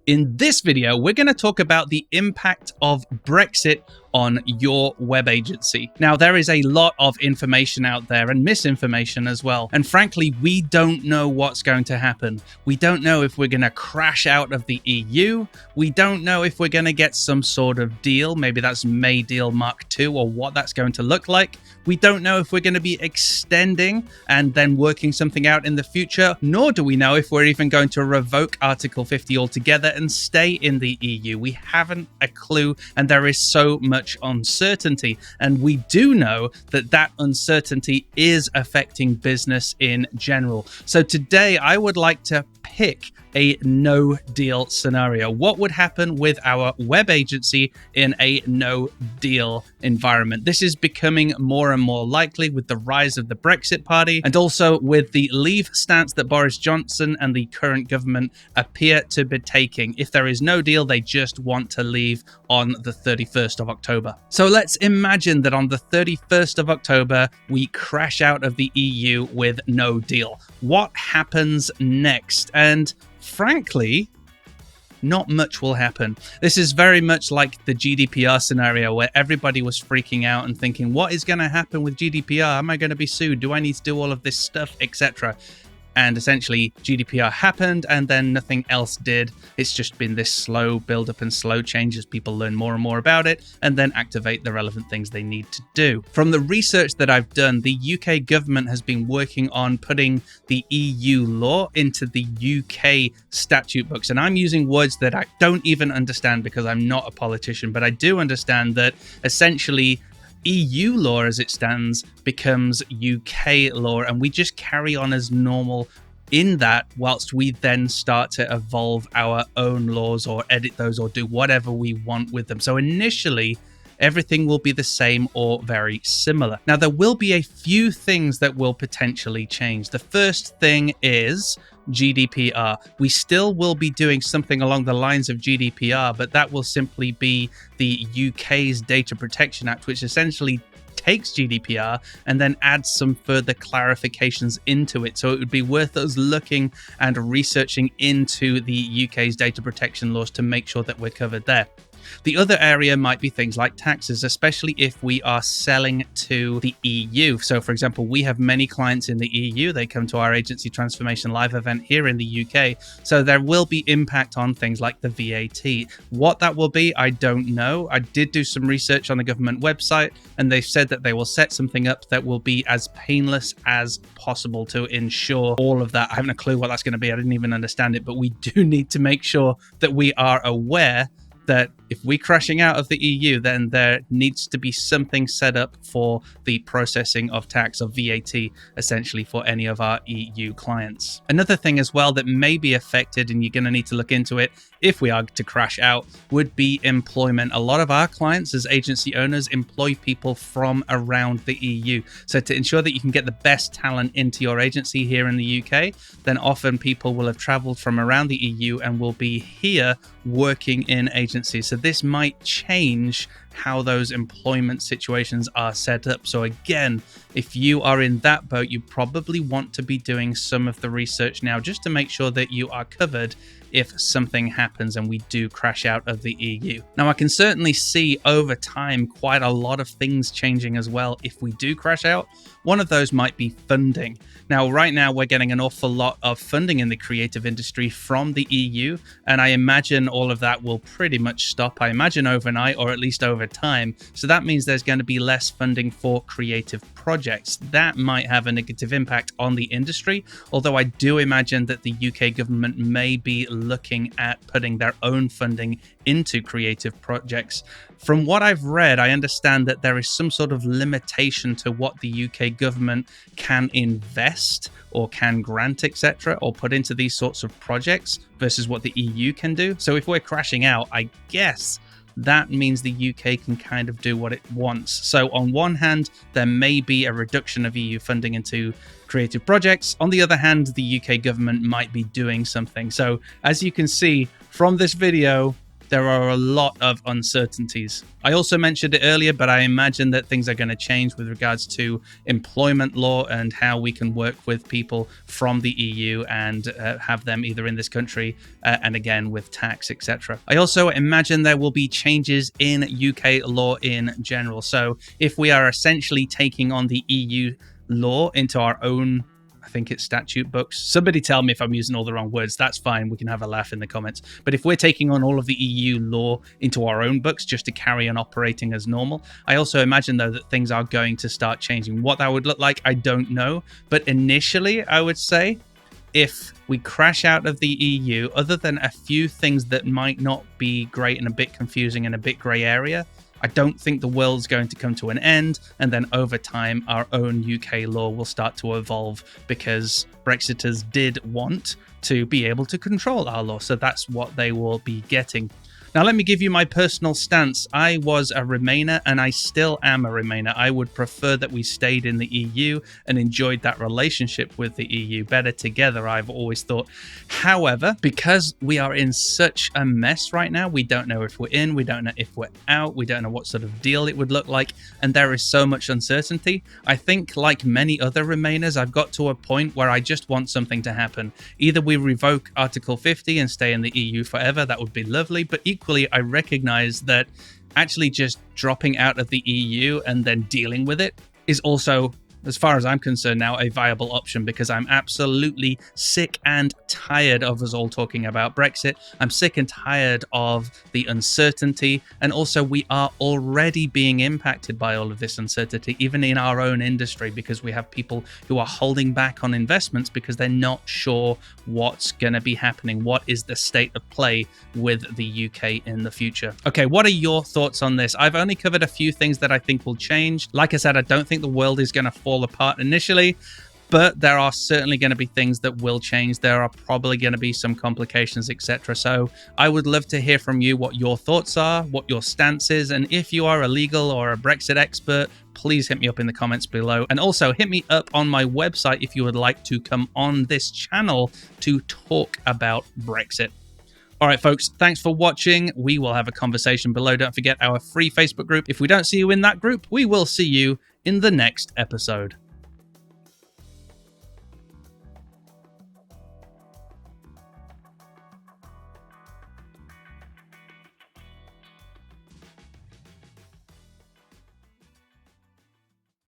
In this video, we're going to talk about the impact of Brexit on your web agency. Now, there is a lot of information out there and misinformation as well. And frankly, we don't know what's going to happen. We don't know if we're going to crash out of the EU. We don't know if we're going to get some sort of deal. Maybe that's May Deal Mark II or what that's going to look like. We don't know if we're going to be extending and then working something out in the future, nor do we know if we're even going to revoke Article 50 altogether and stay in the EU. We haven't a clue, and there is so much uncertainty. And we do know that that uncertainty is affecting business in general. So today, I would like to pick a no deal scenario. What would happen with our web agency in a no deal environment? This is becoming more and more likely with the rise of the Brexit party and also with the leave stance that Boris Johnson and the current government appear to be taking. If there is no deal, they just want to leave on the 31st of October. So let's imagine that on the 31st of October, we crash out of the EU with no deal. What happens next? And frankly, not much will happen. This is very much like the GDPR scenario where everybody was freaking out and thinking, what is going to happen with GDPR? Am I going to be sued? Do I need to do all of this stuff, etc.? And essentially, GDPR happened and then nothing else did. It's just been this slow build up and slow change as people learn more and more about it and then activate the relevant things they need to do. From the research that I've done, the UK government has been working on putting the EU law into the UK statute books. And I'm using words that I don't even understand because I'm not a politician, but I do understand that essentially EU law as it stands becomes UK law, and we just carry on as normal in that whilst we then start to evolve our own laws or edit those or do whatever we want with them. So initially, everything will be the same or very similar. Now, there will be a few things that will potentially change. The first thing is GDPR. We still will be doing something along the lines of GDPR, but that will simply be the UK's Data Protection Act, which essentially takes GDPR and then adds some further clarifications into it. So it would be worth us looking and researching into the UK's data protection laws to make sure that we're covered there. The other area might be things like taxes, especially if we are selling to the EU. So, for example, we have many clients in the EU. They come to our Agency Transformation Live event here in the UK. So there will be impact on things like the VAT. What that will be, I don't know. I did do some research on the government website, and they've said that they will set something up that will be as painless as possible to ensure all of that. I haven't a clue what that's going to be. I didn't even understand it, but we do need to make sure that we are aware that if we're crashing out of the EU, then there needs to be something set up for the processing of tax or VAT, essentially for any of our EU clients. Another thing as well that may be affected, and you're going to need to look into it if we are to crash out, would be employment. A lot of our clients as agency owners employ people from around the EU. So to ensure that you can get the best talent into your agency here in the UK, then often people will have traveled from around the EU and will be here working in agencies. So this might change how those employment situations are set up. So again, if you are in that boat, you probably want to be doing some of the research now just to make sure that you are covered if something happens and we do crash out of the EU. Now, I can certainly see over time quite a lot of things changing as well if we do crash out. One of those might be funding. Now, right now, we're getting an awful lot of funding in the creative industry from the EU, and I imagine all of that will pretty much stop, I imagine overnight, or at least over time. So that means there's going to be less funding for creative projects. That might have a negative impact on the industry, although I do imagine that the UK government may be looking at putting their own funding into creative projects. From what I've read, I understand that there is some sort of limitation to what the UK government can invest or can grant, etc., or put into these sorts of projects versus what the EU can do. So if we're crashing out, I guess that means the UK can kind of do what it wants. So on one hand, there may be a reduction of EU funding into creative projects. On the other hand, the UK government might be doing something. So as you can see from this video, there are a lot of uncertainties. I also mentioned it earlier, but I imagine that things are going to change with regards to employment law and how we can work with people from the EU and have them either in this country and again with tax, etc. I also imagine there will be changes in UK law in general. So if we are essentially taking on the EU law into our own, I think it's statute books. Somebody tell me if I'm using all the wrong words. That's fine. We can have a laugh in the comments. But if we're taking on all of the EU law into our own books just to carry on operating as normal, I also imagine, though, that things are going to start changing. What that would look like, I don't know. But initially, I would say if we crash out of the EU, other than a few things that might not be great and a bit confusing and a bit grey area, I don't think the world's going to come to an end, and then over time our own UK law will start to evolve because Brexiters did want to be able to control our law, so that's what they will be getting. Now, let me give you my personal stance. I was a Remainer and I still am a Remainer. I would prefer that we stayed in the EU and enjoyed that relationship with the EU better together, I've always thought. However, because we are in such a mess right now, we don't know if we're in, we don't know if we're out, we don't know what sort of deal it would look like, and there is so much uncertainty. I think, like many other Remainers, I've got to a point where I just want something to happen. Either we revoke Article 50 and stay in the EU forever, that would be lovely, but equally, I recognize that actually just dropping out of the EU and then dealing with it is also, as far as I'm concerned now, a viable option, because I'm absolutely sick and tired of us all talking about Brexit. I'm sick and tired of the uncertainty, and also we are already being impacted by all of this uncertainty, even in our own industry, because we have people who are holding back on investments because they're not sure what's going to be happening. What is the state of play with the UK in the future? Okay, what are your thoughts on this? I've only covered a few things that I think will change. Like I said, I don't think the world is going to fall apart initially, but there are certainly going to be things that will change. There are probably going to be some complications, etc. So I would love to hear from you what your thoughts are, what your stance is, and if you are a legal or a Brexit expert, please hit me up in the comments below. And also hit me up on my website if you would like to come on this channel to talk about Brexit. All right, folks, thanks for watching. We will have a conversation below. Don't forget our free Facebook group. If we don't see you in that group, we will see you in the next episode.